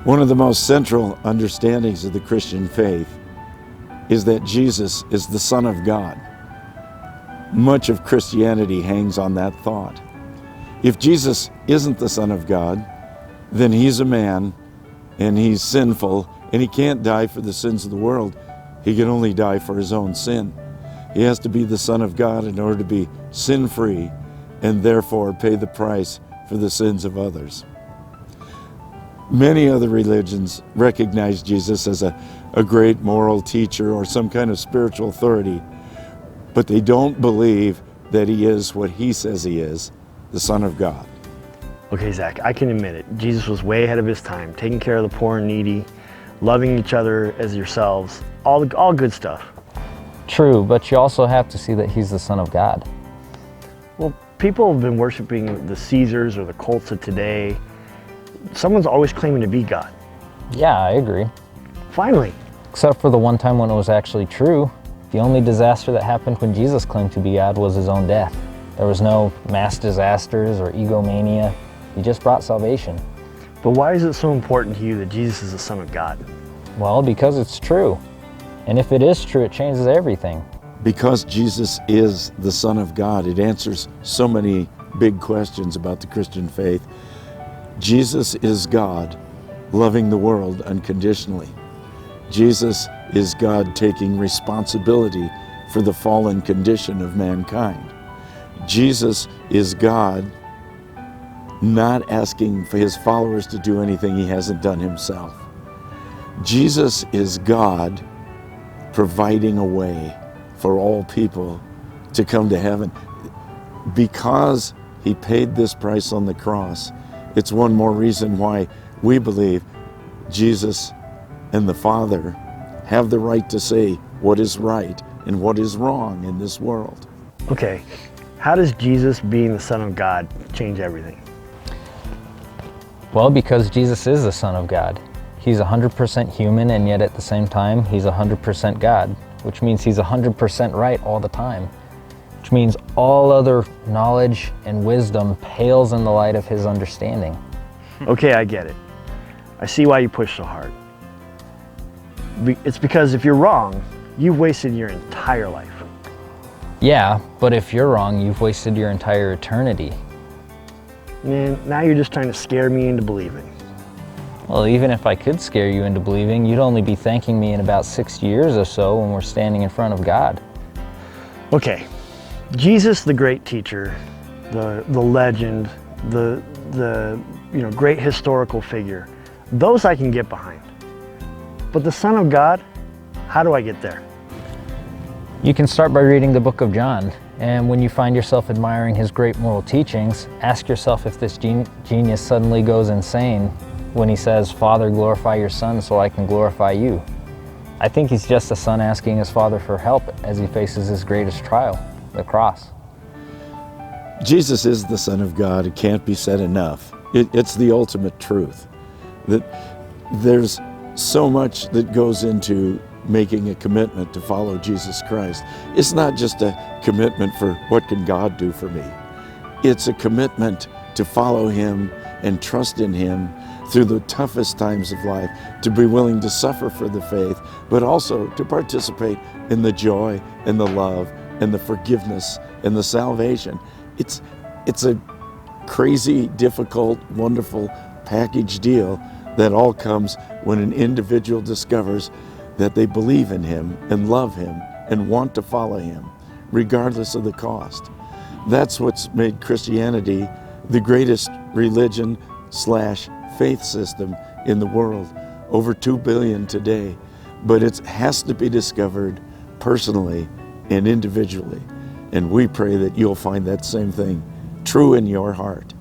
One of the most central understandings of the Christian faith is that Jesus is the Son of God. Much of Christianity hangs on that thought. If Jesus isn't the Son of God, then he's a man and he's sinful and he can't die for the sins of the world. He can only die for his own sin. He has to be the Son of God in order to be sin-free and therefore pay the price for the sins of others. Many other religions recognize Jesus as a great moral teacher or some kind of spiritual authority, but they don't believe that he is what he says he is, the Son of God. Okay, Zach, I can admit it. Jesus was way ahead of his time, taking care of the poor and needy, loving each other as yourselves, all good stuff. True, but you also have to see that he's the Son of God. Well, people have been worshiping the Caesars or the cults of today. Someone's always claiming to be God. Yeah, I agree. Finally. Except for the one time when it was actually true. The only disaster that happened when Jesus claimed to be God was his own death. There was no mass disasters or egomania. He just brought salvation. But why is it so important to you that Jesus is the Son of God? Well, because it's true. And if it is true, it changes everything. Because Jesus is the Son of God, it answers so many big questions about the Christian faith. Jesus is God, loving the world unconditionally. Jesus is God taking responsibility for the fallen condition of mankind. Jesus is God not asking for his followers to do anything he hasn't done himself. Jesus is God providing a way for all people to come to heaven. Because he paid this price on the cross, it's one more reason why we believe Jesus and the Father have the right to say what is right and what is wrong in this world. Okay, how does Jesus being the Son of God change everything? Well, because Jesus is the Son of God. He's 100% human, and yet at the same time, he's 100% God, which means he's 100% right all the time, which means all other knowledge and wisdom pales in the light of his understanding. Okay, I get it. I see why you push so hard. It's because if you're wrong, you've wasted your entire life. Yeah, but if you're wrong, you've wasted your entire eternity. Man, now you're just trying to scare me into believing. Well, even if I could scare you into believing, you'd only be thanking me in about 60 years or so when we're standing in front of God. Okay, Jesus, the great teacher, the legend, the great historical figure, those I can get behind. But the Son of God, how do I get there? You can start by reading the book of John, and when you find yourself admiring his great moral teachings, ask yourself if this genius suddenly goes insane when he says, "Father, glorify your Son so I can glorify you." I think he's just a son asking his Father for help as he faces his greatest trial, the cross. Jesus is the Son of God. It can't be said enough. It's the ultimate truth. That there's so much that goes into making a commitment to follow Jesus Christ. It's not just a commitment for what can God do for me. It's a commitment to follow him and trust in him through the toughest times of life, to be willing to suffer for the faith, but also to participate in the joy and the love and the forgiveness and the salvation. It's a crazy, difficult, wonderful package deal that all comes when an individual discovers that they believe in him and love him and want to follow him, regardless of the cost. That's what's made Christianity the greatest religion/faith system in the world. Over 2 billion today, but it has to be discovered personally and individually. And we pray that you'll find that same thing true in your heart.